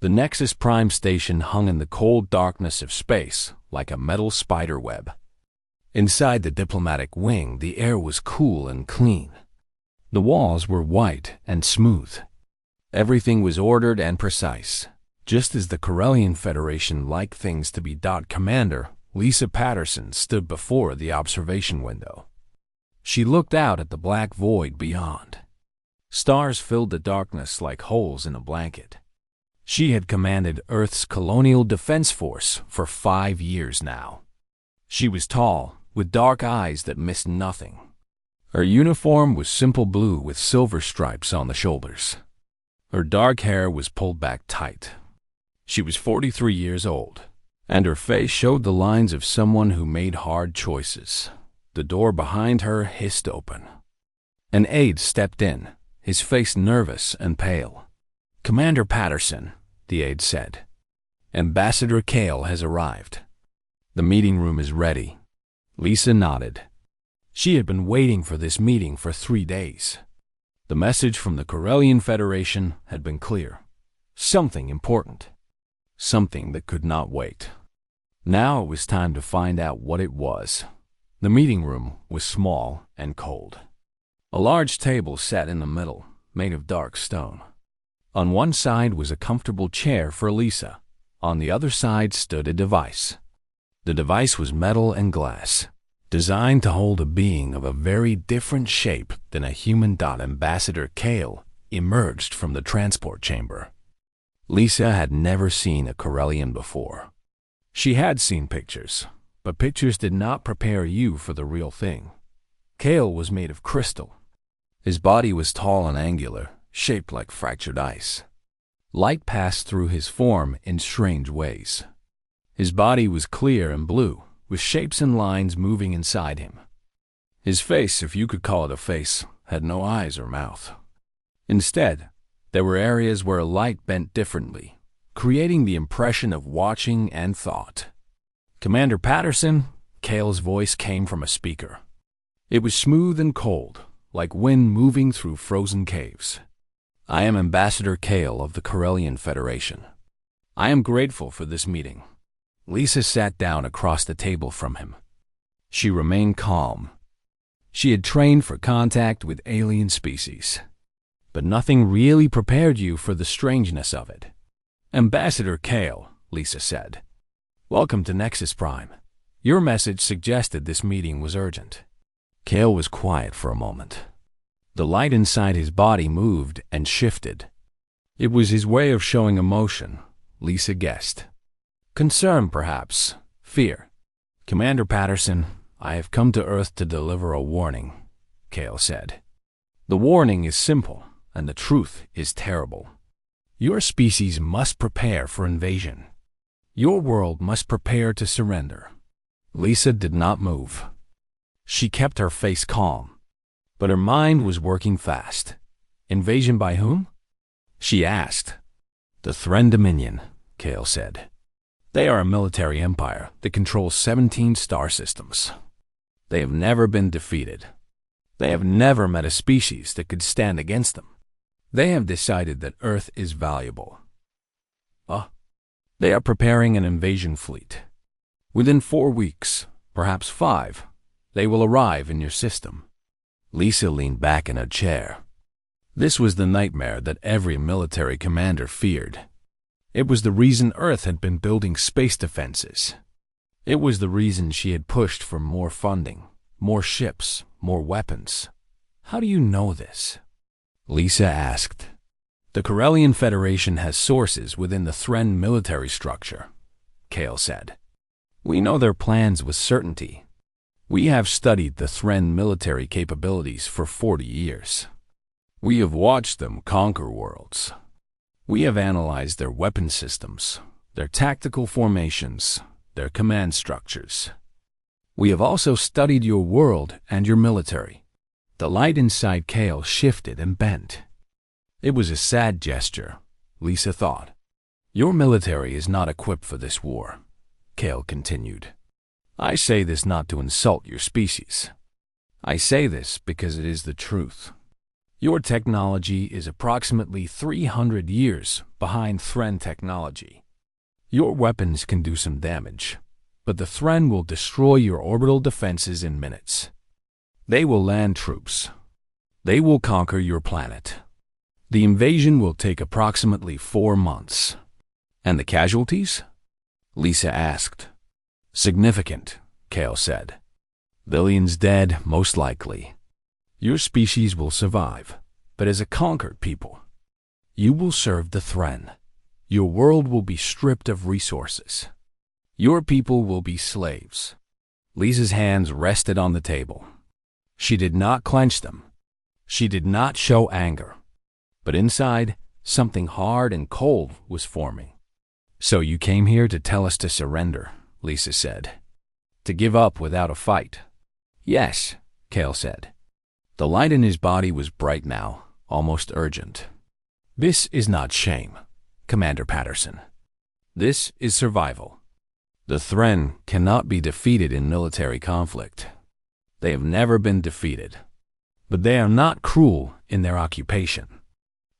The Nexus Prime station hung in the cold darkness of space like a metal spider web. Inside the diplomatic wing, the air was cool and clean. The walls were white and smooth. Everything was ordered and precise, just as the Corellian Federation liked things to be. Commander Lisa Patterson stood before the observation window. She looked out at the black void beyond. Stars filled the darkness like holes in a blanket. She had commanded Earth's Colonial Defense Force for 5 years now. She was tall, with dark eyes that missed nothing. Her uniform was simple blue with silver stripes on the shoulders. Her dark hair was pulled back tight. She was 43 years old, and her face showed the lines of someone who made hard choices. The door behind her hissed open. An aide stepped in, his face nervous and pale. "Commander Patterson," the aide said. "Ambassador Kale has arrived. The meeting room is ready." Lisa nodded. She had been waiting for this meeting for 3 days. The message from the Corellian Federation had been clear. Something important. Something that could not wait. Now it was time to find out what it was. The meeting room was small and cold. A large table sat in the middle, made of dark stone. On one side was a comfortable chair for Lisa. On the other side stood a device. The device was metal and glass, designed to hold a being of a very different shape than a human. Ambassador Kale emerged from the transport chamber. Lisa had never seen a Corellian before. She had seen pictures, but pictures did not prepare you for the real thing. Kale was made of crystal. His body was tall and angular, shaped like fractured ice. Light passed through his form in strange ways. His body was clear and blue, with shapes and lines moving inside him. His face, if you could call it a face, had no eyes or mouth. Instead, there were areas where light bent differently, creating the impression of watching and thought. "Commander Patterson," Kale's voice came from a speaker. It was smooth and cold, like wind moving through frozen caves. "I am Ambassador Kale of the Corellian Federation. I am grateful for this meeting." Lisa sat down across the table from him. She remained calm. She had trained for contact with alien species, but nothing really prepared you for the strangeness of it. "Ambassador Kale," Lisa said, "welcome to Nexus Prime. Your message suggested this meeting was urgent." Kale was quiet for a moment. The light inside his body moved and shifted. It was his way of showing emotion, Lisa guessed. Concern, perhaps. Fear. "Commander Patterson, I have come to Earth to deliver a warning," Kale said. "The warning is simple, and the truth is terrible. Your species must prepare for invasion. Your world must prepare to surrender." Lisa did not move. She kept her face calm, but her mind was working fast. "Invasion by whom?" she asked. "The Thren Dominion," Kale said. "They are a military empire that controls 17 star systems. They have never been defeated. They have never met a species that could stand against them. They have decided that Earth is valuable. They are preparing an invasion fleet. Within 4 weeks, perhaps 5, they will arrive in your system." Lisa leaned back in her chair. This was the nightmare that every military commander feared. It was the reason Earth had been building space defenses. It was the reason she had pushed for more funding, more ships, more weapons. "How do you know this?" Lisa asked. "The Corellian Federation has sources within the Thren military structure," Kale said. "We know their plans with certainty. We have studied the Thren military capabilities for 40 years. We have watched them conquer worlds. We have analyzed their weapon systems, their tactical formations, their command structures. We have also studied your world and your military." The light inside Kale shifted and bent. It was a sad gesture, Lisa thought. "Your military is not equipped for this war," Kale continued. "I say this not to insult your species. I say this because it is the truth. Your technology is approximately 300 years behind Thren technology. Your weapons can do some damage, but the Thren will destroy your orbital defenses in minutes. They will land troops. They will conquer your planet. The invasion will take approximately 4 months. And the casualties? Lisa asked. Significant, Kale said. Billions dead, most likely. Your species will survive, but as a conquered people. You will serve the Thren. Your world will be stripped of resources. Your people will be slaves. Lisa's hands rested on the table. She did not clench them. She did not show anger. But inside, something hard and cold was forming. So you came here to tell us to surrender, Lisa said. To give up without a fight. Yes, Kale said. The light in his body was bright now, almost urgent. This is not shame, Commander Patterson. This is survival. The Thren cannot be defeated in military conflict. They have never been defeated. But they are not cruel in their occupation.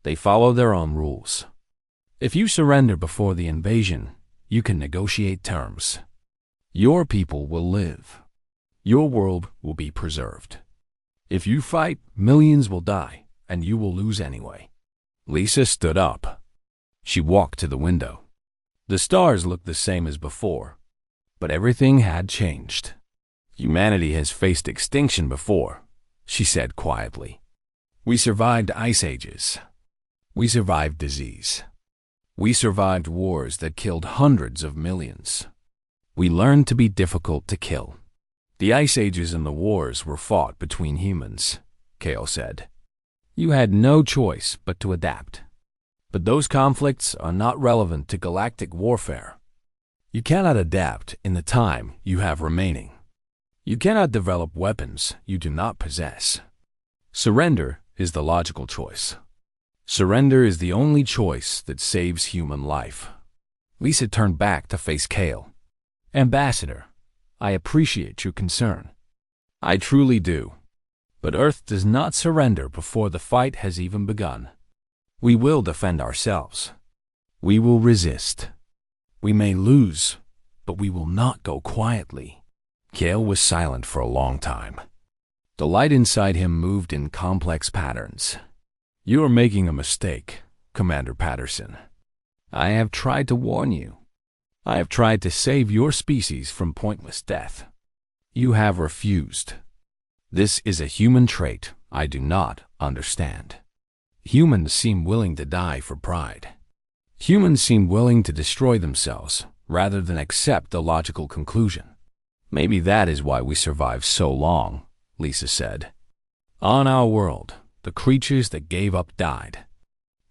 They follow their own rules. If you surrender before the invasion, you can negotiate terms. Your people will live. Your world will be preserved. If you fight, millions will die, and you will lose anyway. Lisa stood up. She walked to the window. The stars looked the same as before, but everything had changed. Humanity has faced extinction before, she said quietly. We survived ice ages. We survived disease. We survived wars that killed hundreds of millions. We learned to be difficult to kill. The ice ages and the wars were fought between humans, Kale said. You had no choice but to adapt. But those conflicts are not relevant to galactic warfare. You cannot adapt in the time you have remaining. You cannot develop weapons you do not possess. Surrender is the logical choice. Surrender is the only choice that saves human life. Lisa turned back to face Kale. Ambassador, I appreciate your concern. I truly do. But Earth does not surrender before the fight has even begun. We will defend ourselves. We will resist. We may lose, but we will not go quietly. Kale was silent for a long time. The light inside him moved in complex patterns. You are making a mistake, Commander Patterson. I have tried to warn you. I have tried to save your species from pointless death. You have refused. This is a human trait I do not understand. Humans seem willing to die for pride. Humans seem willing to destroy themselves rather than accept the logical conclusion. Maybe that is why we survived so long, Lisa said. On our world, the creatures that gave up died.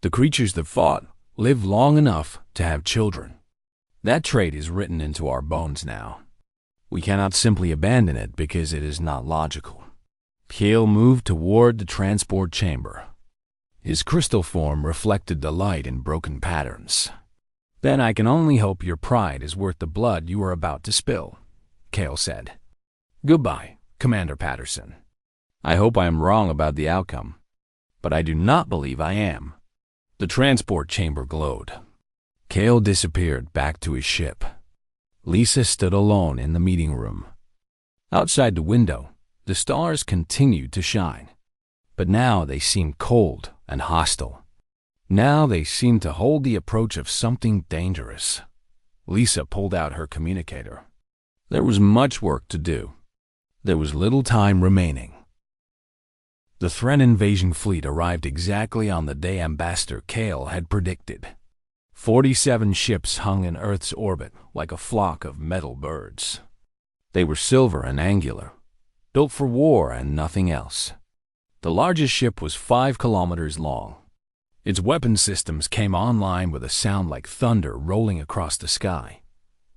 The creatures that fought lived long enough to have children. That trait is written into our bones now. We cannot simply abandon it because it is not logical. Kale moved toward the transport chamber. His crystal form reflected the light in broken patterns. Then I can only hope your pride is worth the blood you are about to spill, Kale said. Goodbye, Commander Patterson. I hope I am wrong about the outcome, but I do not believe I am. The transport chamber glowed. Kale disappeared back to his ship. Lisa stood alone in the meeting room. Outside the window, the stars continued to shine, but now they seemed cold and hostile. Now they seemed to hold the approach of something dangerous. Lisa pulled out her communicator. There was much work to do. There was little time remaining. The Thren invasion fleet arrived exactly on the day Ambassador Kale had predicted. 47 ships hung in Earth's orbit like a flock of metal birds. They were silver and angular, built for war and nothing else. The largest ship was 5 kilometers long. Its weapon systems came online with a sound like thunder rolling across the sky.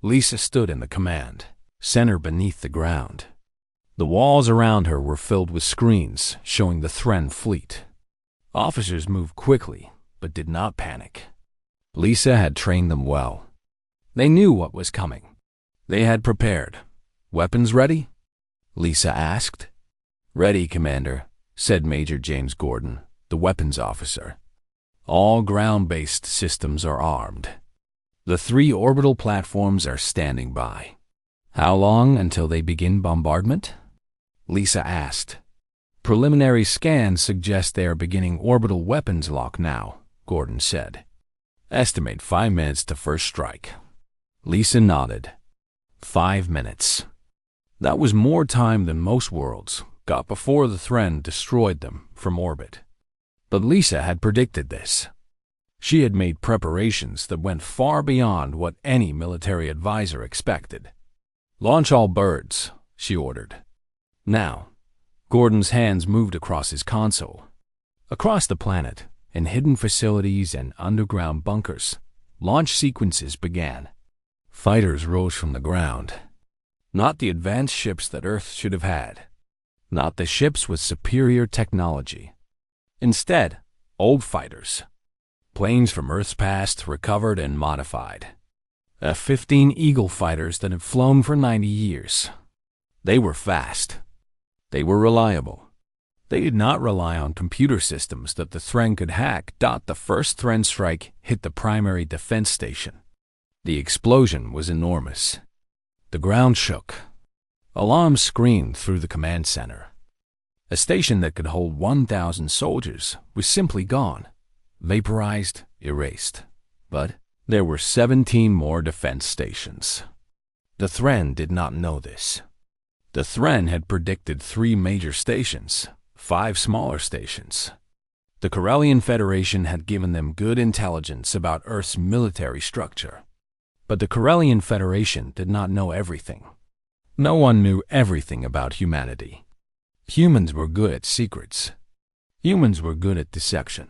Lisa stood in the command center beneath the ground. The walls around her were filled with screens showing the Thren fleet. Officers moved quickly, but did not panic. Lisa had trained them well. They knew what was coming. They had prepared. Weapons ready? Lisa asked. Ready, Commander, said Major James Gordon, the weapons officer. All ground-based systems are armed. The 3 orbital platforms are standing by. How long until they begin bombardment? Lisa asked. Preliminary scans suggest they are beginning orbital weapons lock now, Gordon said. Estimate 5 minutes to first strike. Lisa nodded. 5 minutes. That was more time than most worlds got before the Thren destroyed them from orbit. But Lisa had predicted this. She had made preparations that went far beyond what any military advisor expected. Launch all birds, she ordered. Now, Gordon's hands moved across his console. Across the planet, in hidden facilities and underground bunkers, launch sequences began. Fighters rose from the ground. Not the advanced ships that Earth should have had. Not the ships with superior technology. Instead, old fighters. Planes from Earth's past recovered and modified. F-15 Eagle fighters that had flown for 90 years. They were fast. They were reliable. They did not rely on computer systems that the Thren could hack. The first Thren strike hit the primary defense station. The explosion was enormous. The ground shook. Alarms screamed through the command center. A station that could hold 1,000 soldiers was simply gone, vaporized, erased. But there were 17 more defense stations. The Thren did not know this. The Thren had predicted 3 major stations, 5 smaller stations. The Corellian Federation had given them good intelligence about Earth's military structure. But the Corellian Federation did not know everything. No one knew everything about humanity. Humans were good at secrets. Humans were good at deception.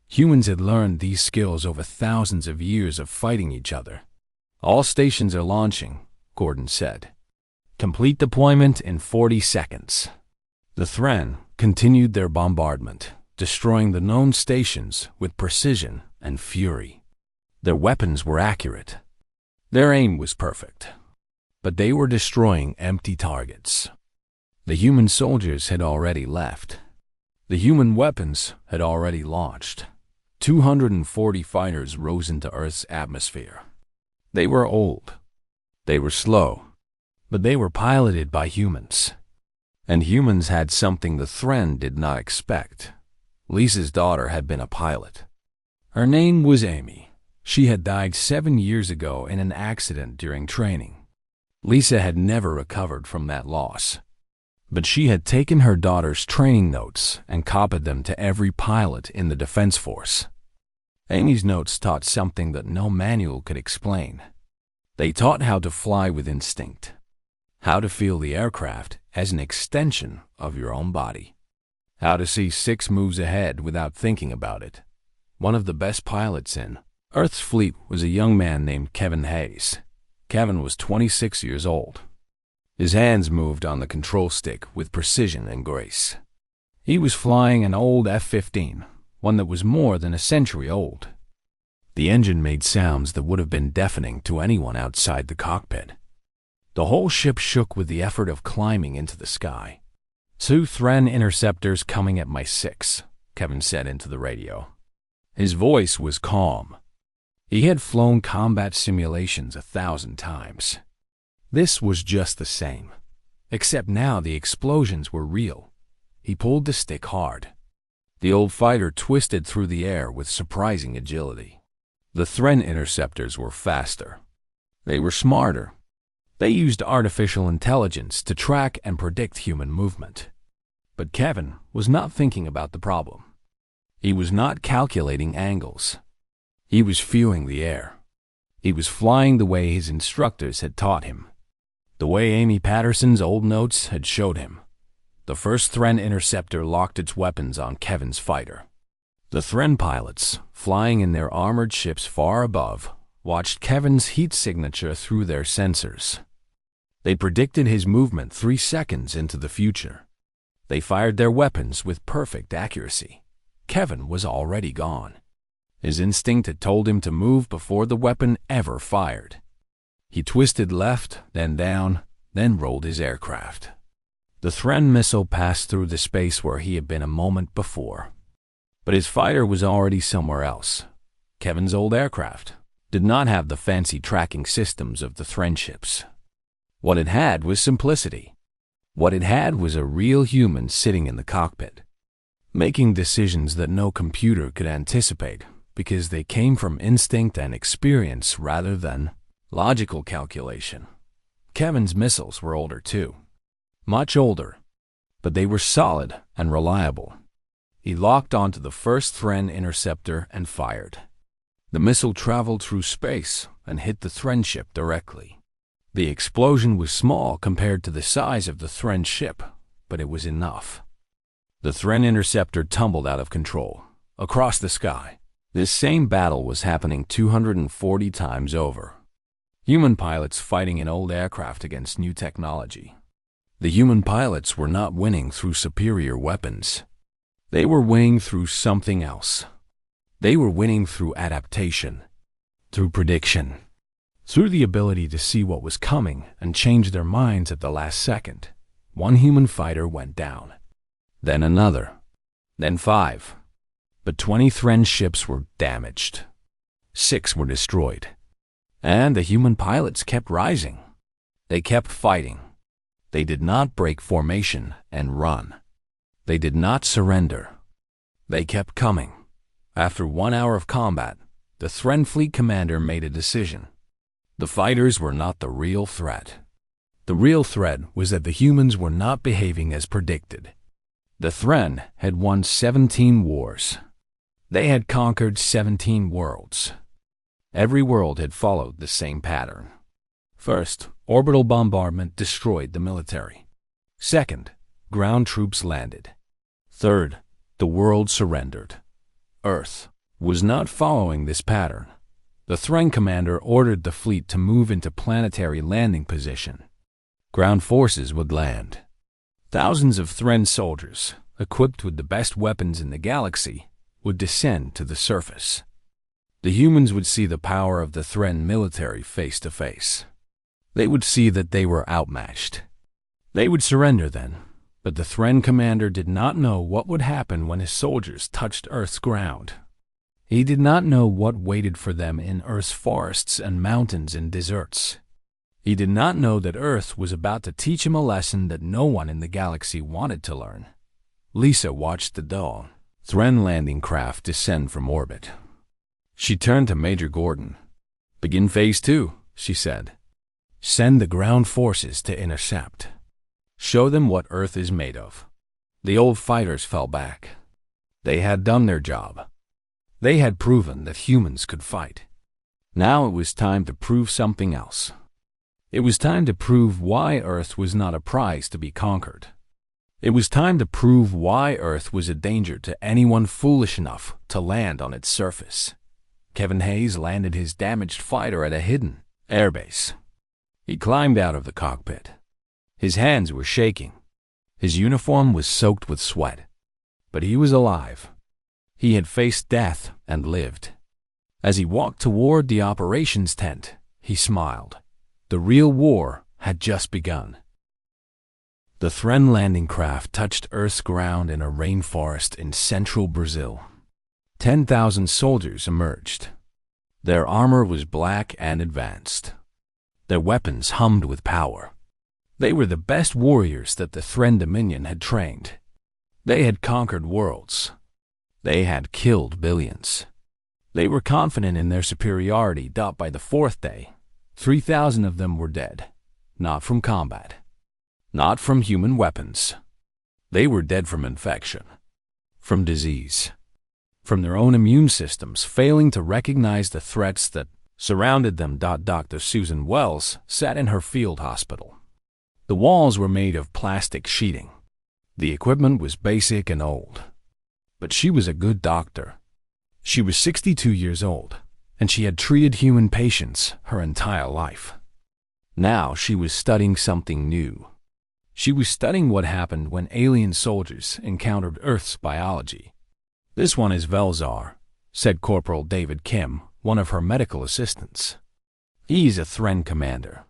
Humans had learned these skills over thousands of years of fighting each other. All stations are launching, Gordon said. Complete deployment in 40 seconds. The Thren continued their bombardment, destroying the known stations with precision and fury. Their weapons were accurate. Their aim was perfect. But they were destroying empty targets. The human soldiers had already left. The human weapons had already launched. 240 fighters rose into Earth's atmosphere. They were old. They were slow. But they were piloted by humans. And humans had something the Thren did not expect. Lisa's daughter had been a pilot. Her name was Amy. She had died 7 years ago in an accident during training. Lisa had never recovered from that loss. But she had taken her daughter's training notes and copied them to every pilot in the Defense Force. Amy's notes taught something that no manual could explain. They taught how to fly with instinct, how to feel the aircraft as an extension of your own body, how to see 6 moves ahead without thinking about it. One of the best pilots in Earth's fleet was a young man named Kevin Hayes. Kevin was 26 years old. His hands moved on the control stick with precision and grace. He was flying an old F-15, one that was more than a century old. The engine made sounds that would have been deafening to anyone outside the cockpit. The whole ship shook with the effort of climbing into the sky. 2 Thren interceptors coming at my 6, Kevin said into the radio. His voice was calm. He had flown combat simulations 1,000 times. This was just the same, except now the explosions were real. He pulled the stick hard. The old fighter twisted through the air with surprising agility. The Thren interceptors were faster. They were smarter. They used artificial intelligence to track and predict human movement. But Kevin was not thinking about the problem. He was not calculating angles. He was feeling the air. He was flying the way his instructors had taught him, the way Amy Patterson's old notes had showed him. The first Thren interceptor locked its weapons on Kevin's fighter. The Thren pilots, flying in their armored ships far above, watched Kevin's heat signature through their sensors. They predicted his movement 3 seconds into the future. They fired their weapons with perfect accuracy. Kevin was already gone. His instinct had told him to move before the weapon ever fired. He twisted left, then down, then rolled his aircraft. The Thren missile passed through the space where he had been a moment before. But his fighter was already somewhere else. Kevin's old aircraft did not have the fancy tracking systems of the Thren ships. What it had was simplicity. What it had was a real human sitting in the cockpit, making decisions that no computer could anticipate because they came from instinct and experience rather than logical calculation. Kevin's missiles were older too, much older, but they were solid and reliable. He locked onto the first Thren interceptor and fired. The missile traveled through space and hit the Thren ship directly. The explosion was small compared to the size of the Thren ship, but it was enough. The Thren interceptor tumbled out of control, across the sky. This same battle was happening 240 times over. Human pilots fighting an old aircraft against new technology. The human pilots were not winning through superior weapons. They were winning through something else. They were winning through adaptation, through prediction, through the ability to see what was coming and change their minds at the last second. One human fighter went down, then another, then 5. But 20 Thren ships were damaged. 6 were destroyed. And the human pilots kept rising. They kept fighting. They did not break formation and run. They did not surrender. They kept coming. After 1 hour of combat, the Thren fleet commander made a decision. The fighters were not the real threat. The real threat was that the humans were not behaving as predicted. The Thren had won 17 wars. They had conquered 17 worlds. Every world had followed the same pattern. First, orbital bombardment destroyed the military. Second, ground troops landed. Third, the world surrendered. Earth was not following this pattern. The Thren commander ordered the fleet to move into planetary landing position. Ground forces would land. Thousands of Thren soldiers, equipped with the best weapons in the galaxy, would descend to the surface. The humans would see the power of the Thren military face to face. They would see that they were outmatched. They would surrender then, but the Thren commander did not know what would happen when his soldiers touched Earth's ground. He did not know what waited for them in Earth's forests and mountains and deserts. He did not know that Earth was about to teach him a lesson that no one in the galaxy wanted to learn. Lisa watched the dull Thren landing craft descend from orbit. She turned to Major Gordon. "Begin Phase 2, she said. "Send the ground forces to intercept. Show them what Earth is made of." The old fighters fell back. They had done their job. They had proven that humans could fight. Now it was time to prove something else. It was time to prove why Earth was not a prize to be conquered. It was time to prove why Earth was a danger to anyone foolish enough to land on its surface. Kevin Hayes landed his damaged fighter at a hidden airbase. He climbed out of the cockpit. His hands were shaking. His uniform was soaked with sweat. But he was alive. He had faced death and lived. As he walked toward the operations tent, he smiled. The real war had just begun. The Thren landing craft touched Earth's ground in a rainforest in central Brazil. 10,000 soldiers emerged. Their armor was black and advanced. Their weapons hummed with power. They were the best warriors that the Thren Dominion had trained. They had conquered worlds. They had killed billions. They were confident in their superiority. By the 4th day, 3,000 of them were dead, not from combat, not from human weapons. They were dead from infection, from disease, from their own immune systems failing to recognize the threats that surrounded them. Dr. Susan Wells sat in her field hospital. The walls were made of plastic sheeting. The equipment was basic and old. But she was a good doctor. She was 62 years old, and she had treated human patients her entire life. Now she was studying something new. She was studying what happened when alien soldiers encountered Earth's biology. "This one is Velzar," said Corporal David Kim, one of her medical assistants. "He's a Thren commander.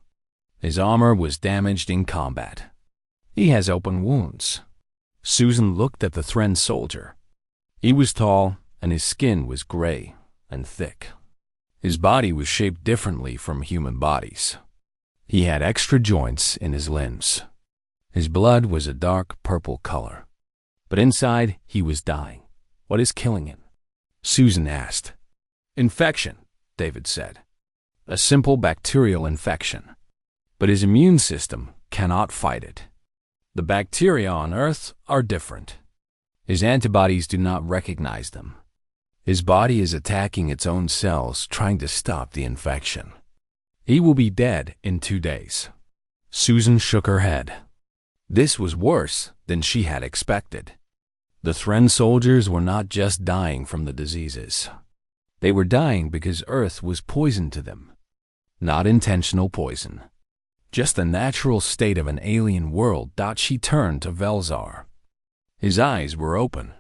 His armor was damaged in combat. He has open wounds." Susan looked at the Thren soldier. He was tall, and his skin was gray and thick. His body was shaped differently from human bodies. He had extra joints in his limbs. His blood was a dark purple color. But inside, he was dying. What is killing him? Susan asked. Infection, David said. A simple bacterial infection. But his immune system cannot fight it. The bacteria on Earth are different. His antibodies do not recognize them. His body is attacking its own cells, trying to stop the infection. He will be dead in 2 days. Susan shook her head. This was worse than she had expected. The Thren soldiers were not just dying from the diseases. They were dying because Earth was poison to them. Not intentional poison. Just the natural state of an alien world. She turned to Velzar. His eyes were open.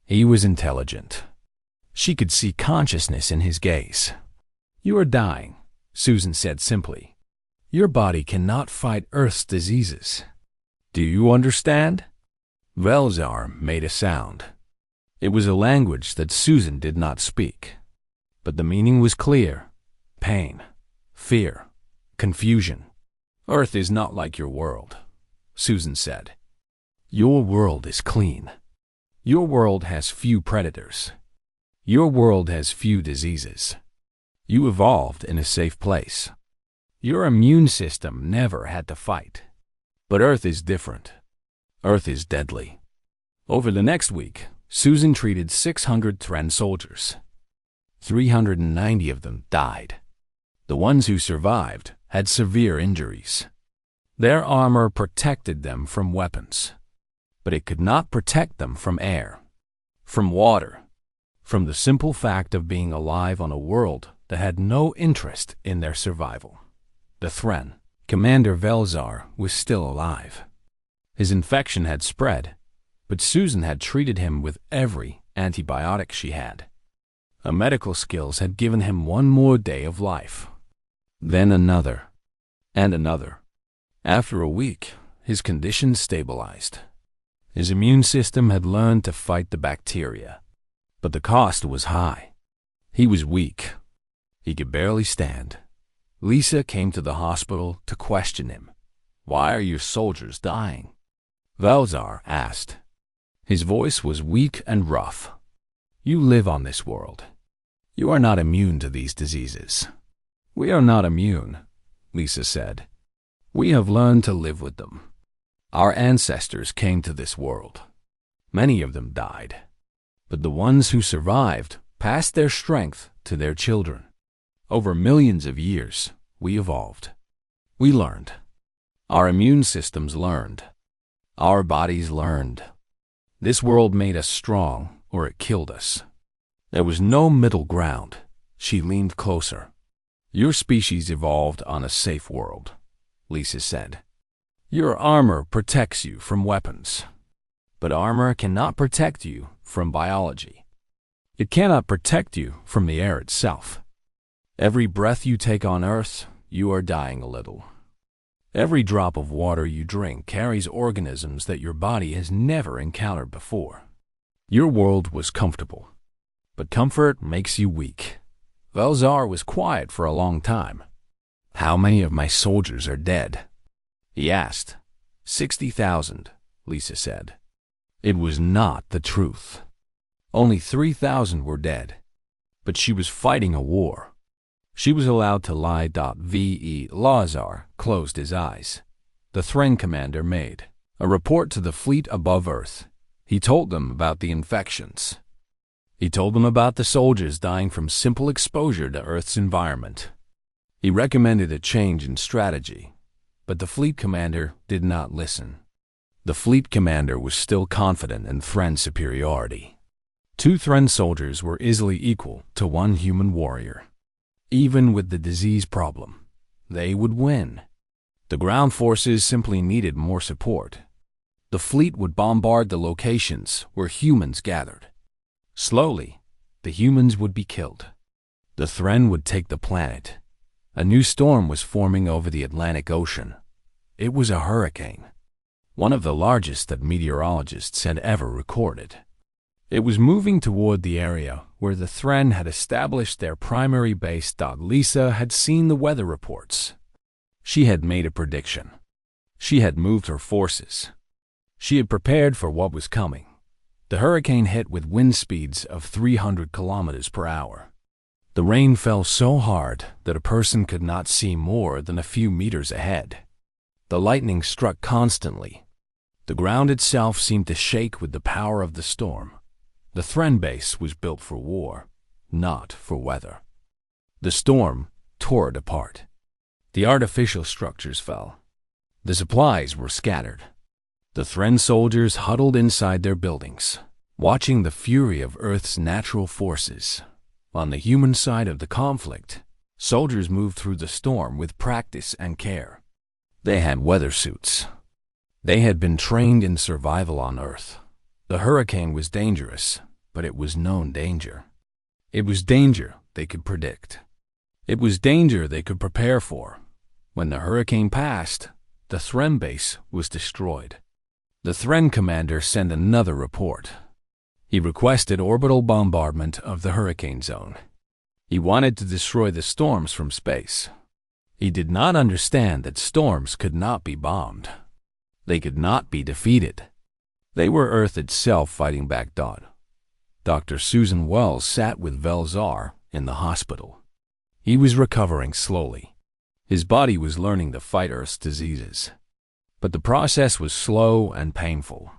He was intelligent. She could see consciousness in his gaze. You are dying, Susan said simply. Your body cannot fight Earth's diseases. Do you understand? Velzar made a sound. It was a language that Susan did not speak. But the meaning was clear. Pain, fear, confusion. Earth is not like your world, Susan said. Your world is clean. Your world has few predators. Your world has few diseases. You evolved in a safe place. Your immune system never had to fight. But Earth is different. Earth is deadly. Over the next week, Susan treated 600 Thren soldiers. 390 of them died. The ones who survived had severe injuries. Their armor protected them from weapons, but it could not protect them from air, from water, from the simple fact of being alive on a world that had no interest in their survival. The Thren, Commander Velzar, was still alive. His infection had spread, but Susan had treated him with every antibiotic she had. Her medical skills had given him one more day of life. Then another, and another. After a week, his condition stabilized. His immune system had learned to fight the bacteria, but the cost was high. He was weak. He could barely stand. Lisa came to the hospital to question him. Why are your soldiers dying? Velzar asked. His voice was weak and rough. You live on this world. You are not immune to these diseases. We are not immune, Lisa said. We have learned to live with them. Our ancestors came to this world. Many of them died. But the ones who survived passed their strength to their children. Over millions of years, we evolved. We learned. Our immune systems learned. Our bodies learned. This world made us strong, or it killed us. There was no middle ground. She leaned closer. Your species evolved on a safe world, Lisa said. Your armor protects you from weapons. But armor cannot protect you from biology. It cannot protect you from the air itself. Every breath you take on Earth, you are dying a little. Every drop of water you drink carries organisms that your body has never encountered before. Your world was comfortable, but comfort makes you weak. Velzar was quiet for a long time. How many of my soldiers are dead? He asked. 60,000, Lisa said. It was not the truth. Only 3,000 were dead, but she was fighting a war. She was allowed to lie. Ve Lazar closed his eyes. The Thren commander made a report to the fleet above Earth. He told them about the infections. He told them about the soldiers dying from simple exposure to Earth's environment. He recommended a change in strategy, but the fleet commander did not listen. The fleet commander was still confident in Thren superiority. 2 Thren soldiers were easily equal to 1 human warrior. Even with the disease problem, they would win. The ground forces simply needed more support. The fleet would bombard the locations where humans gathered. Slowly, the humans would be killed. The Thren would take the planet. A new storm was forming over the Atlantic Ocean. It was a hurricane, one of the largest that meteorologists had ever recorded. It was moving toward the area where the Thren had established their primary base. Lisa had seen the weather reports. She had made a prediction. She had moved her forces. She had prepared for what was coming. The hurricane hit with wind speeds of 300 kilometers per hour. The rain fell so hard that a person could not see more than a few meters ahead. The lightning struck constantly. The ground itself seemed to shake with the power of the storm. The Thren base was built for war, not for weather. The storm tore it apart. The artificial structures fell. The supplies were scattered. The Thren soldiers huddled inside their buildings, watching the fury of Earth's natural forces. On the human side of the conflict, soldiers moved through the storm with practice and care. They had weather suits. They had been trained in survival on Earth. The hurricane was dangerous, but it was known danger. It was danger they could predict. It was danger they could prepare for. When the hurricane passed, the Thren base was destroyed. The Thren commander sent another report. He requested orbital bombardment of the hurricane zone. He wanted to destroy the storms from space. He did not understand that storms could not be bombed. They could not be defeated. They were Earth itself fighting back. Dr. Susan Wells sat with Velzar in the hospital. He was recovering slowly. His body was learning to fight Earth's diseases. But the process was slow and painful.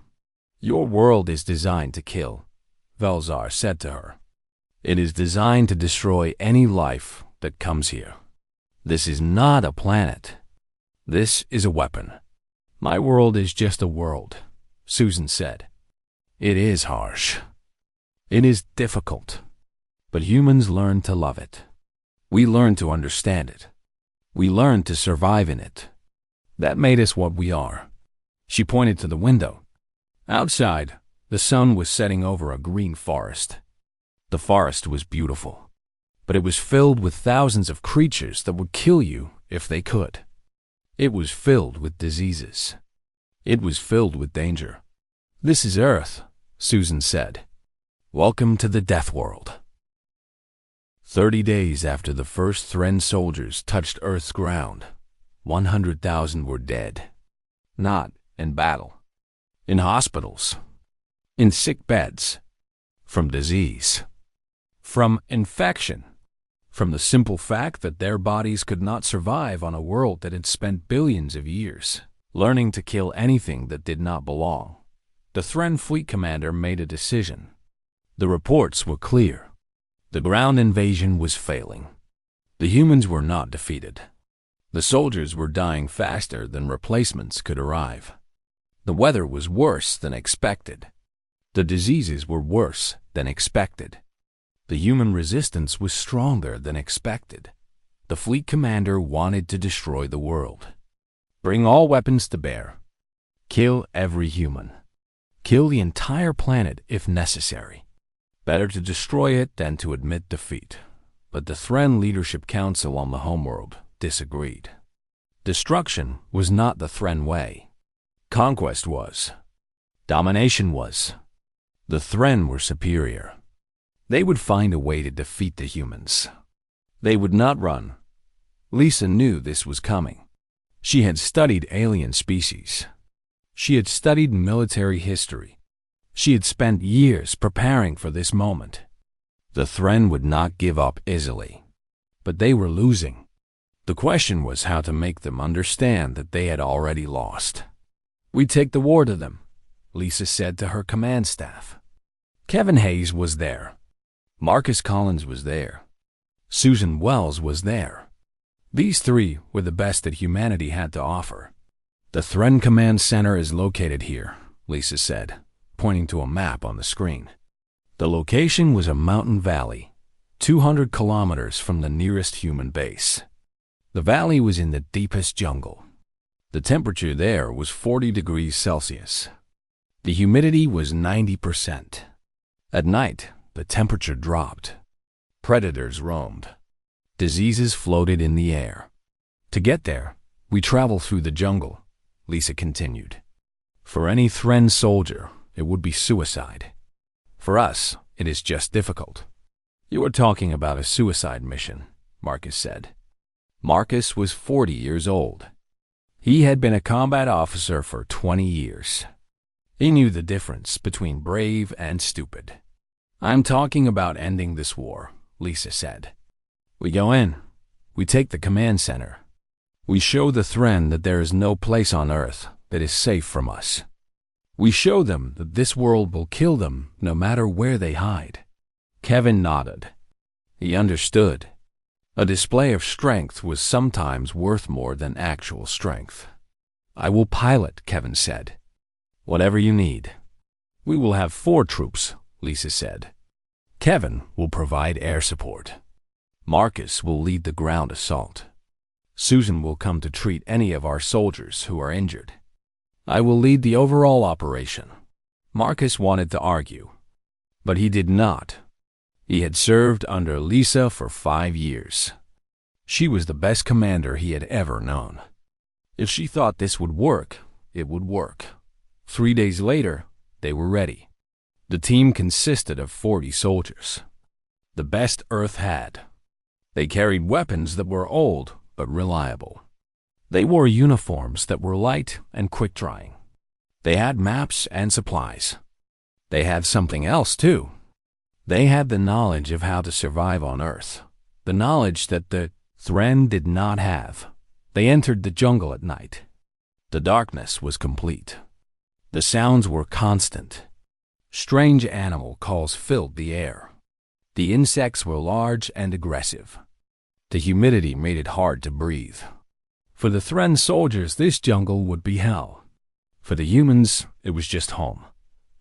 "Your world is designed to kill," Velzar said to her. "It is designed to destroy any life that comes here. This is not a planet. This is a weapon." "My world is just a world," Susan said. "It is harsh. It is difficult. But humans learn to love it. We learn to understand it. We learn to survive in it. That made us what we are." She pointed to the window. Outside, the sun was setting over a green forest. The forest was beautiful, but it was filled with thousands of creatures that would kill you if they could. It was filled with diseases. It was filled with danger. "This is Earth," Susan said. "Welcome to the Deathworld." 30 days after the first Thren soldiers touched Earth's ground, 100,000 were dead. Not in battle. In hospitals. In sick beds. From disease. From infection. From the simple fact that their bodies could not survive on a world that had spent billions of years learning to kill anything that did not belong. The Thren fleet commander made a decision. The reports were clear. The ground invasion was failing. The humans were not defeated. The soldiers were dying faster than replacements could arrive. The weather was worse than expected. The diseases were worse than expected. The human resistance was stronger than expected. The fleet commander wanted to destroy the world. Bring all weapons to bear. Kill every human. Kill the entire planet if necessary. Better to destroy it than to admit defeat. But the Thren Leadership Council on the homeworld disagreed. Destruction was not the Thren way. Conquest was. Domination was. The Thren were superior. They would find a way to defeat the humans. They would not run. Lisa knew this was coming. She had studied alien species. She had studied military history. She had spent years preparing for this moment. The Thren would not give up easily. But they were losing. The question was how to make them understand that they had already lost. "We take the war to them," Lisa said to her command staff. Kevin Hayes was there. Marcus Collins was there. Susan Wells was there. These three were the best that humanity had to offer. "The Thren Command Center is located here," Lisa said, pointing to a map on the screen. The location was a mountain valley, 200 kilometers from the nearest human base. The valley was in the deepest jungle. The temperature there was 40 degrees Celsius. The humidity was 90%. At night, the temperature dropped. Predators roamed. Diseases floated in the air. "To get there, we travel through the jungle," Lisa continued. "For any Thren soldier, it would be suicide. For us, it is just difficult. You are talking about a suicide mission, Marcus said. Marcus was 40 years old. He had been a combat officer for 20 years. He knew the difference between brave and stupid. I'm talking about ending this war, Lisa said. We go in. We take the command center. We show the Thren that there is no place on Earth that is safe from us. We show them that this world will kill them no matter where they hide. Kevin nodded. He understood. A display of strength was sometimes worth more than actual strength. I will pilot, Kevin said. Whatever you need. We will have 4 troops, Lisa said. Kevin will provide air support. Marcus will lead the ground assault. Susan will come to treat any of our soldiers who are injured. I will lead the overall operation. Marcus wanted to argue, but he did not. He had served under Lisa for 5 years. She was the best commander he had ever known. If she thought this would work, it would work. 3 days later, they were ready. The team consisted of 40 soldiers. The best Earth had. They carried weapons that were old but reliable. They wore uniforms that were light and quick-drying. They had maps and supplies. They had something else, too. They had the knowledge of how to survive on Earth, the knowledge that the Thren did not have. They entered the jungle at night. The darkness was complete. The sounds were constant. Strange animal calls filled the air. The insects were large and aggressive. The humidity made it hard to breathe. For the Thren soldiers, this jungle would be hell. For the humans, it was just home.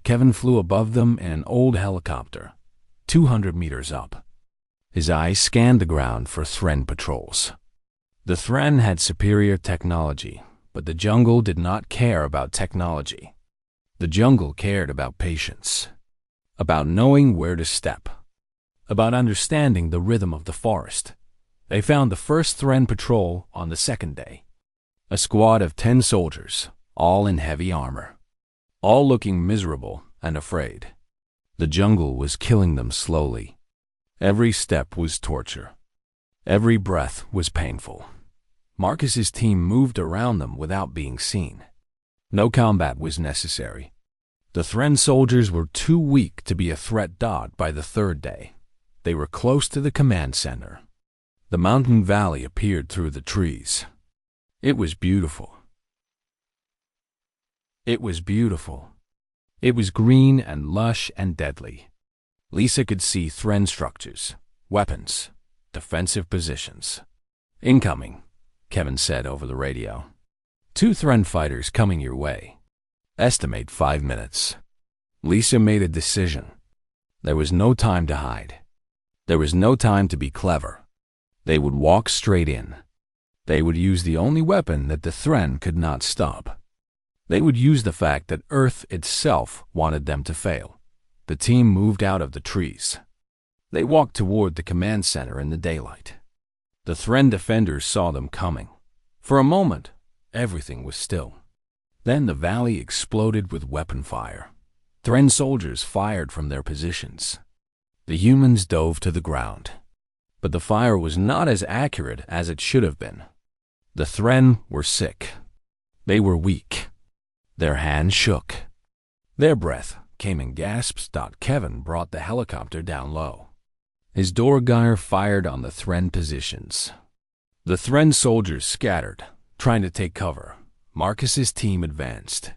Kevin flew above them in an old helicopter, 200 meters up. His eyes scanned the ground for Thren patrols. The Thren had superior technology, but the jungle did not care about technology. The jungle cared about patience, about knowing where to step, about understanding the rhythm of the forest. They found the first Thren patrol on the second day. A squad of 10 soldiers, all in heavy armor, all looking miserable and afraid. The jungle was killing them slowly. Every step was torture. Every breath was painful. Marcus's team moved around them without being seen. No combat was necessary. The Thren soldiers were too weak to be a threat by the 3rd day. They were close to the command center. The mountain valley appeared through the trees. It was beautiful. It was beautiful. It was green and lush and deadly. Lisa could see Thren structures, weapons, defensive positions. Incoming, Kevin said over the radio. 2 Thren fighters coming your way. Estimate 5 minutes. Lisa made a decision. There was no time to hide. There was no time to be clever. They would walk straight in. They would use the only weapon that the Thren could not stop. They would use the fact that Earth itself wanted them to fail. The team moved out of the trees. They walked toward the command center in the daylight. The Thren defenders saw them coming. For a moment, everything was still. Then the valley exploded with weapon fire. Thren soldiers fired from their positions. The humans dove to the ground. But the fire was not as accurate as it should have been. The Thren were sick. They were weak. Their hands shook. Their breath came in gasps. Kevin brought the helicopter down low. His door gunner fired on the Thren positions. The Thren soldiers scattered, trying to take cover. Marcus's team advanced.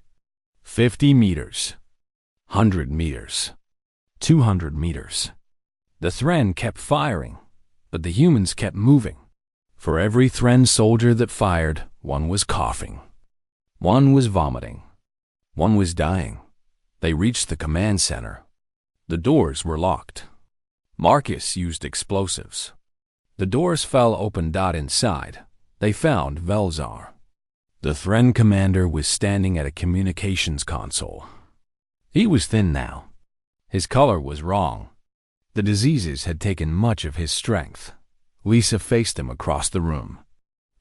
50 meters. 100 meters. 200 meters. The Thren kept firing, but the humans kept moving. For every Thren soldier that fired, one was coughing. One was vomiting. One was dying. They reached the command center. The doors were locked. Marcus used explosives. The doors fell open. Inside, they found Velzar. The Thren commander was standing at a communications console. He was thin now. His color was wrong. The diseases had taken much of his strength. Lisa faced him across the room.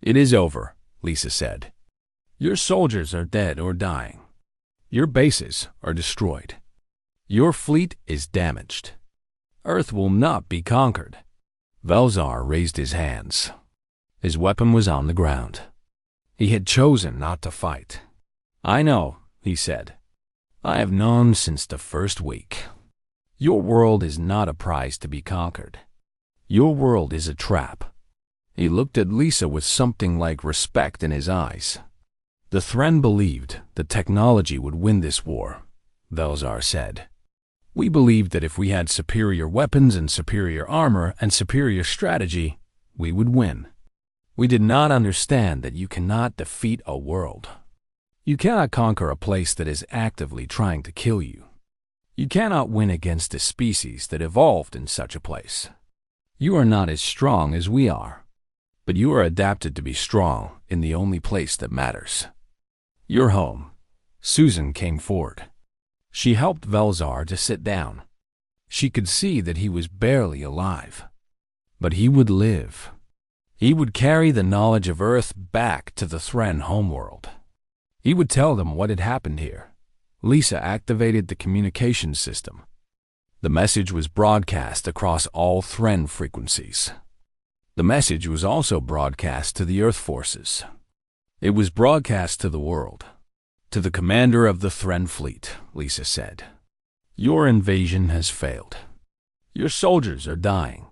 "It is over," Lisa said. "Your soldiers are dead or dying. Your bases are destroyed. Your fleet is damaged. Earth will not be conquered. Velzar raised his hands. His weapon was on the ground. He had chosen not to fight. I know, he said. I have known since the first week. Your world is not a prize to be conquered. Your world is a trap. He looked at Lisa with something like respect in his eyes. The Thren believed that technology would win this war, Velzar said. We believed that if we had superior weapons and superior armor and superior strategy, we would win. We did not understand that you cannot defeat a world. You cannot conquer a place that is actively trying to kill you. You cannot win against a species that evolved in such a place. You are not as strong as we are, but you are adapted to be strong in the only place that matters. Your home. Susan came forward. She helped Velzar to sit down. She could see that he was barely alive. But he would live. He would carry the knowledge of Earth back to the Thren homeworld. He would tell them what had happened here. Lisa activated the communication system. The message was broadcast across all Thren frequencies. The message was also broadcast to the Earth forces. It was broadcast to the world. To the commander of the Thren fleet, Lisa said. Your invasion has failed. Your soldiers are dying.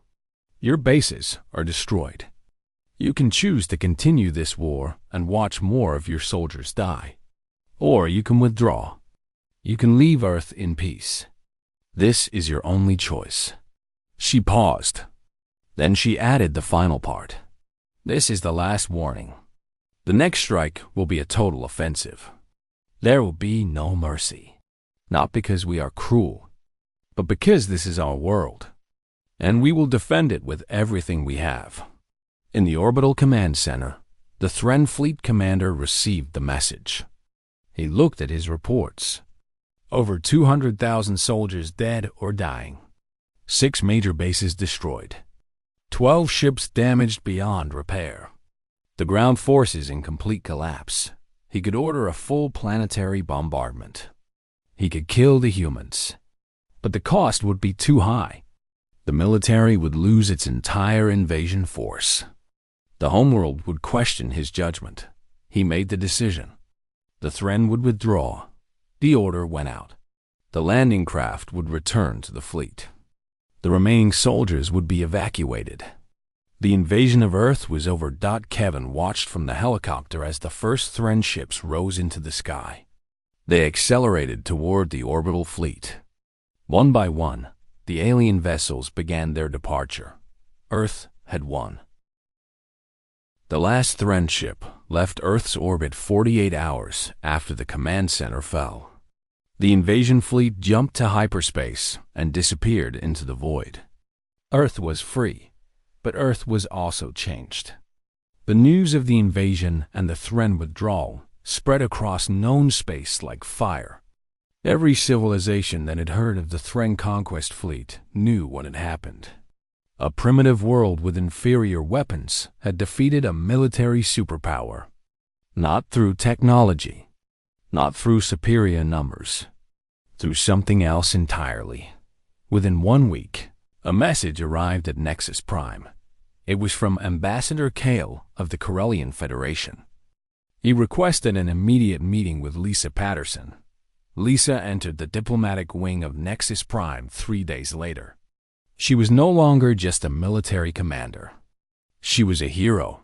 Your bases are destroyed. You can choose to continue this war and watch more of your soldiers die. Or you can withdraw. You can leave Earth in peace. This is your only choice. She paused. Then she added the final part. This is the last warning. The next strike will be a total offensive. There will be no mercy. Not because we are cruel, but because this is our world. And we will defend it with everything we have. In the orbital command center, the Thren fleet commander received the message. He looked at his reports. Over 200,000 soldiers dead or dying. 6 major bases destroyed. 12 ships damaged beyond repair. The ground forces in complete collapse. He could order a full planetary bombardment. He could kill the humans. But the cost would be too high. The military would lose its entire invasion force. The homeworld would question his judgment. He made the decision. The Thren would withdraw. The order went out. The landing craft would return to the fleet. The remaining soldiers would be evacuated. The invasion of Earth was over. Kevin watched from the helicopter as the first Thren ships rose into the sky. They accelerated toward the orbital fleet. One by one, the alien vessels began their departure. Earth had won. The last Thren ship left Earth's orbit 48 hours after the command center fell. The invasion fleet jumped to hyperspace and disappeared into the void. Earth was free, but Earth was also changed. The news of the invasion and the Thren withdrawal spread across known space like fire. Every civilization that had heard of the Thren conquest fleet knew what had happened. A primitive world with inferior weapons had defeated a military superpower. Not through technology, not through superior numbers, through something else entirely. Within 1 week, a message arrived at Nexus Prime. It was from Ambassador Kale of the Corellian Federation. He requested an immediate meeting with Lisa Patterson. Lisa entered the diplomatic wing of Nexus Prime 3 days later. She was no longer just a military commander. She was a hero.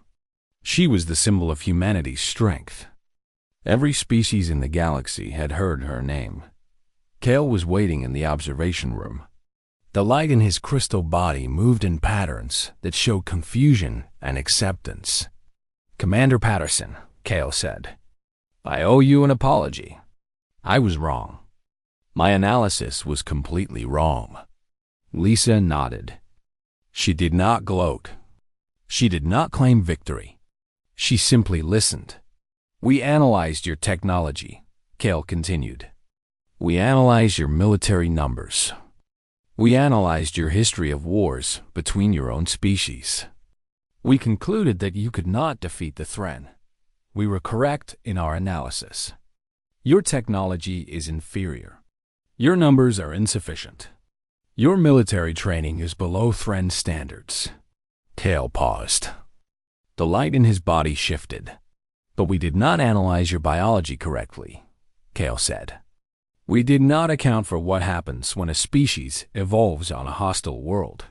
She was the symbol of humanity's strength. Every species in the galaxy had heard her name. Kale was waiting in the observation room. The light in his crystal body moved in patterns that showed confusion and acceptance. "Commander Patterson," Kale said, "I owe you an apology. I was wrong. My analysis was completely wrong." Lisa nodded. She did not gloat. She did not claim victory. She simply listened. "We analyzed your technology," Kale continued. "We analyzed your military numbers. We analyzed your history of wars between your own species. We concluded that you could not defeat the Thren. We were correct in our analysis. Your technology is inferior. Your numbers are insufficient. Your military training is below Thren standards. Kale paused. The light in his body shifted. But we did not analyze your biology correctly, Kale said. We did not account for what happens when a species evolves on a hostile world.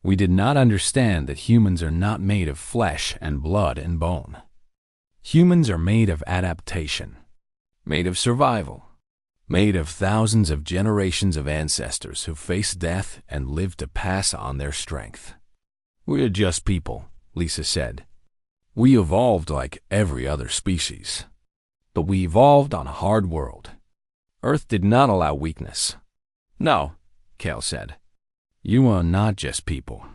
We did not understand that humans are not made of flesh and blood and bone. Humans are made of adaptation, made of survival, made of thousands of generations of ancestors who faced death and lived to pass on their strength. We are just people, Lisa said. We evolved like every other species. But we evolved on a hard world. Earth did not allow weakness. No, Kale said. You are not just people.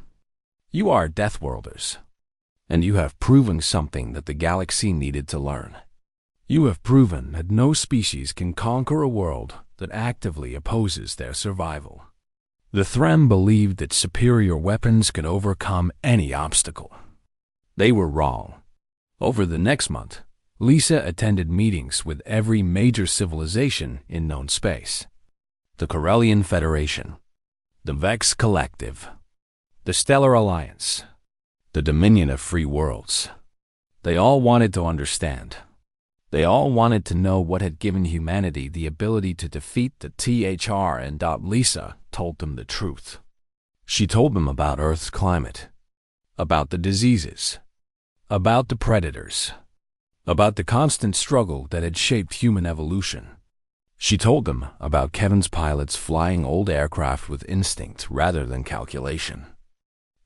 You are Deathworlders. And you have proven something that the galaxy needed to learn. You have proven that no species can conquer a world that actively opposes their survival. The Thren believed that superior weapons could overcome any obstacle. They were wrong. Over the next month, Lisa attended meetings with every major civilization in known space. The Corellian Federation, the Vex Collective, the Stellar Alliance, the Dominion of Free Worlds. They all wanted to understand. They all wanted to know what had given humanity the ability to defeat the THR, and Lisa told them the truth. She told them about Earth's climate, about the diseases, about the predators, about the constant struggle that had shaped human evolution. She told them about Kevin's pilots flying old aircraft with instinct rather than calculation.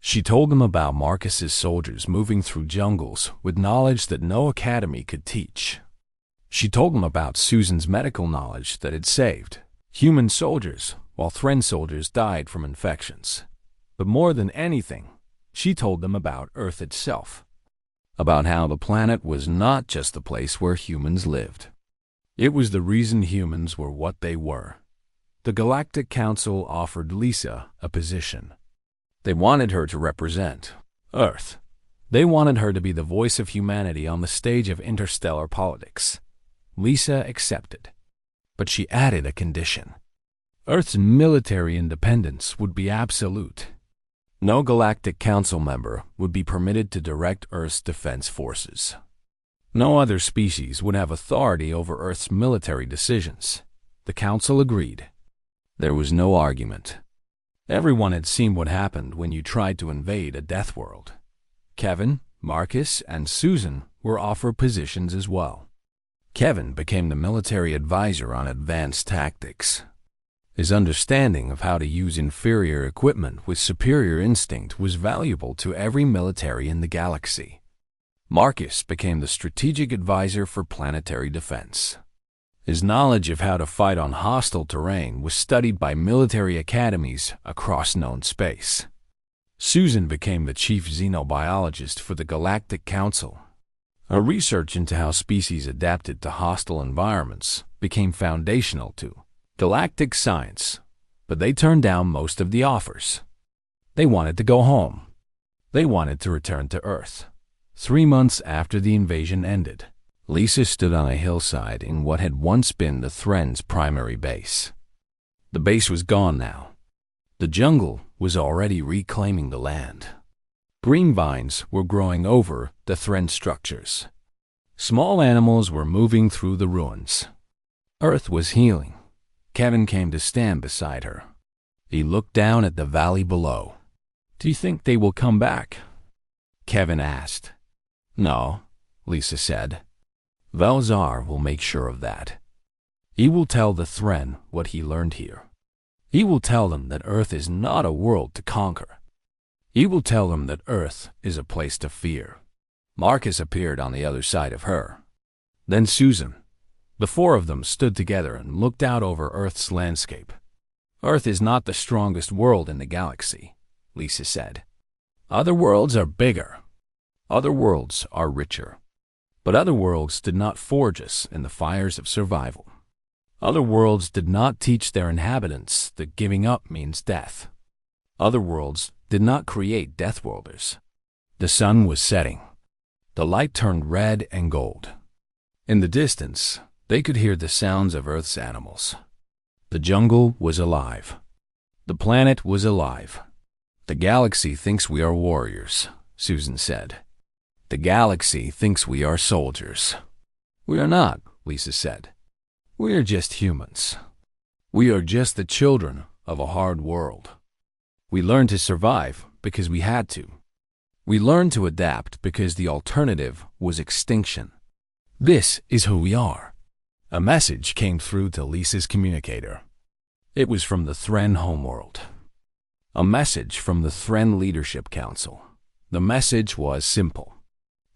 She told them about Marcus's soldiers moving through jungles with knowledge that no academy could teach. She told them about Susan's medical knowledge that had saved human soldiers while Thren soldiers died from infections. But more than anything, she told them about Earth itself, about how the planet was not just the place where humans lived. It was the reason humans were what they were. The Galactic Council offered Lisa a position. They wanted her to represent Earth. They wanted her to be the voice of humanity on the stage of interstellar politics. Lisa accepted, but she added a condition. Earth's military independence would be absolute. No Galactic Council member would be permitted to direct Earth's defense forces. No other species would have authority over Earth's military decisions. The Council agreed. There was no argument. Everyone had seen what happened when you tried to invade a Deathworld. Kevin, Marcus, and Susan were offered positions as well. Kevin became the military advisor on advanced tactics. His understanding of how to use inferior equipment with superior instinct was valuable to every military in the galaxy. Marcus became the strategic advisor for planetary defense. His knowledge of how to fight on hostile terrain was studied by military academies across known space. Susan became the chief xenobiologist for the Galactic Council. Her research into how species adapted to hostile environments became foundational to galactic science, but they turned down most of the offers. They wanted to go home. They wanted to return to Earth. 3 months after the invasion ended, Lisa stood on a hillside in what had once been the Thren's primary base. The base was gone now. The jungle was already reclaiming the land. Green vines were growing over the Thren structures. Small animals were moving through the ruins. Earth was healing. Kevin came to stand beside her. He looked down at the valley below. "Do you think they will come back?" Kevin asked. "No," Lisa said. "Velzar will make sure of that. He will tell the Thren what he learned here. He will tell them that Earth is not a world to conquer. He will tell them that Earth is a place to fear." Marcus appeared on the other side of her. Then Susan. The 4 of them stood together and looked out over Earth's landscape. "Earth is not the strongest world in the galaxy," Lisa said. "Other worlds are bigger. Other worlds are richer. But other worlds did not forge us in the fires of survival. Other worlds did not teach their inhabitants that giving up means death. Other worlds did not create Deathworlders." The sun was setting. The light turned red and gold. In the distance, they could hear the sounds of Earth's animals. The jungle was alive. The planet was alive. The galaxy thinks we are warriors, Susan said. The galaxy thinks we are soldiers. We are not, Lisa said. We are just humans. We are just the children of a hard world. We learned to survive because we had to. We learned to adapt because the alternative was extinction. This is who we are. A message came through to Lisa's communicator. It was from the Thren homeworld. A message from the Thren Leadership Council. The message was simple.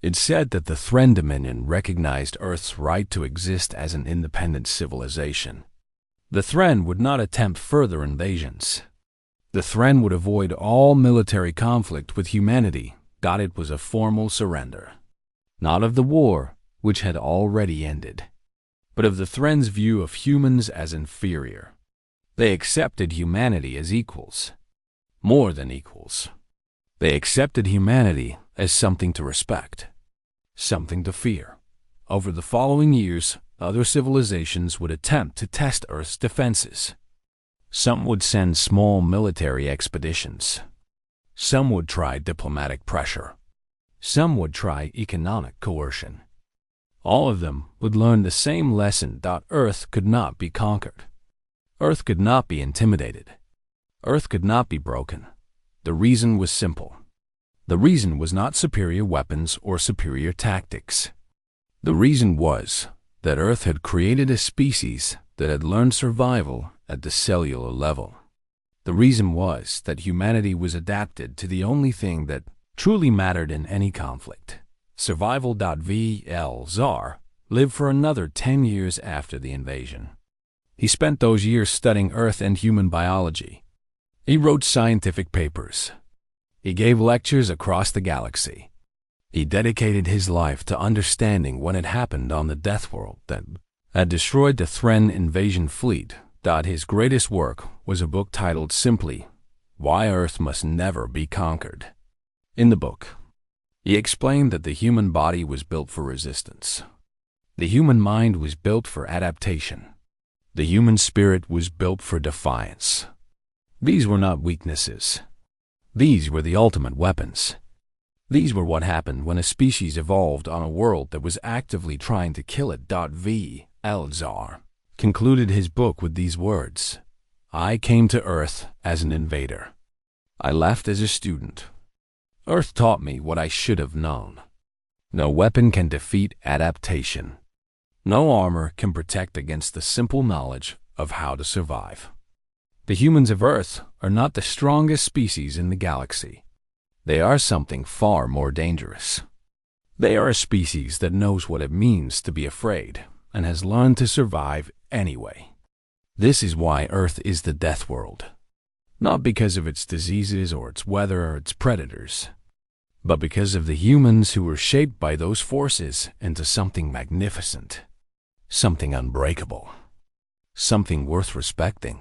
It said that the Thren Dominion recognized Earth's right to exist as an independent civilization. The Thren would not attempt further invasions. The Thren would avoid all military conflict with humanity. It was a formal surrender. Not of the war, which had already ended, but of the Thren's view of humans as inferior. They accepted humanity as equals. More than equals. They accepted humanity as something to respect, something to fear. Over the following years, other civilizations would attempt to test Earth's defenses. Some would send small military expeditions. Some would try diplomatic pressure. Some would try economic coercion. All of them would learn the same lesson: Earth could not be conquered. Earth could not be intimidated. Earth could not be broken. The reason was simple. The reason was not superior weapons or superior tactics. The reason was that Earth had created a species that had learned survival at the cellular level. The reason was that humanity was adapted to the only thing that truly mattered in any conflict: survival. V.L. Czar lived for another 10 years after the invasion. He spent those years studying Earth and human biology. He wrote scientific papers. He gave lectures across the galaxy. He dedicated his life to understanding what had happened on the Deathworld that had destroyed the Thren invasion fleet. His greatest work was a book titled simply, Why Earth Must Never Be Conquered. In the book, he explained that the human body was built for resistance. The human mind was built for adaptation. The human spirit was built for defiance. These were not weaknesses. These were the ultimate weapons. These were what happened when a species evolved on a world that was actively trying to kill it. V. Elzar concluded his book with these words: I came to Earth as an invader. I left as a student. Earth taught me what I should have known. No weapon can defeat adaptation. No armor can protect against the simple knowledge of how to survive. The humans of Earth are not the strongest species in the galaxy. They are something far more dangerous. They are a species that knows what it means to be afraid and has learned to survive anyway. This is why Earth is the death world. Not because of its diseases or its weather or its predators, but because of the humans who were shaped by those forces into something magnificent, something unbreakable, something worth respecting.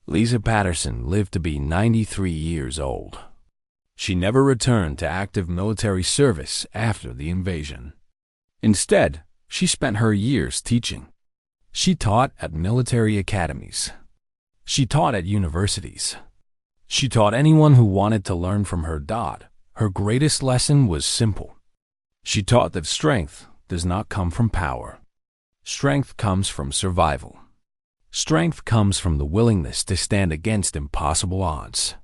Lisa Patterson lived to be 93 years old. She never returned to active military service after the invasion. Instead, she spent her years teaching. She taught at military academies. She taught at universities. She taught anyone who wanted to learn from her. Her greatest lesson was simple. She taught that strength does not come from power. Strength comes from survival. Strength comes from the willingness to stand against impossible odds.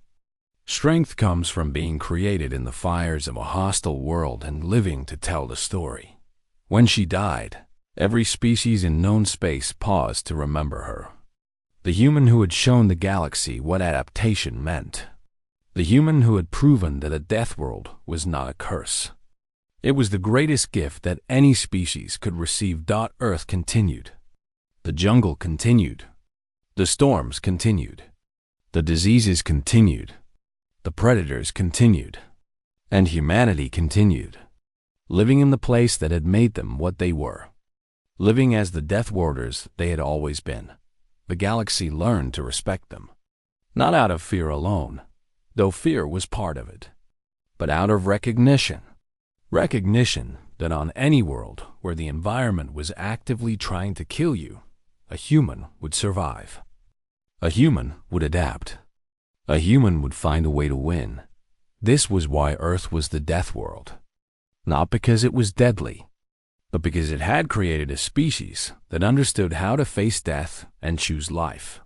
Strength comes from being created in the fires of a hostile world and living to tell the story. When she died, every species in known space paused to remember her. The human who had shown the galaxy what adaptation meant. The human who had proven that a death world was not a curse. It was the greatest gift that any species could receive. Earth continued. The jungle continued. The storms continued. The diseases continued. The predators continued. And humanity continued. Living in the place that had made them what they were. Living as the death warders they had always been. The galaxy learned to respect them. Not out of fear alone, though fear was part of it, but out of recognition. Recognition that on any world where the environment was actively trying to kill you, a human would survive. A human would adapt. A human would find a way to win. This was why Earth was the death world. Not because it was deadly, but because it had created a species that understood how to face death and choose life.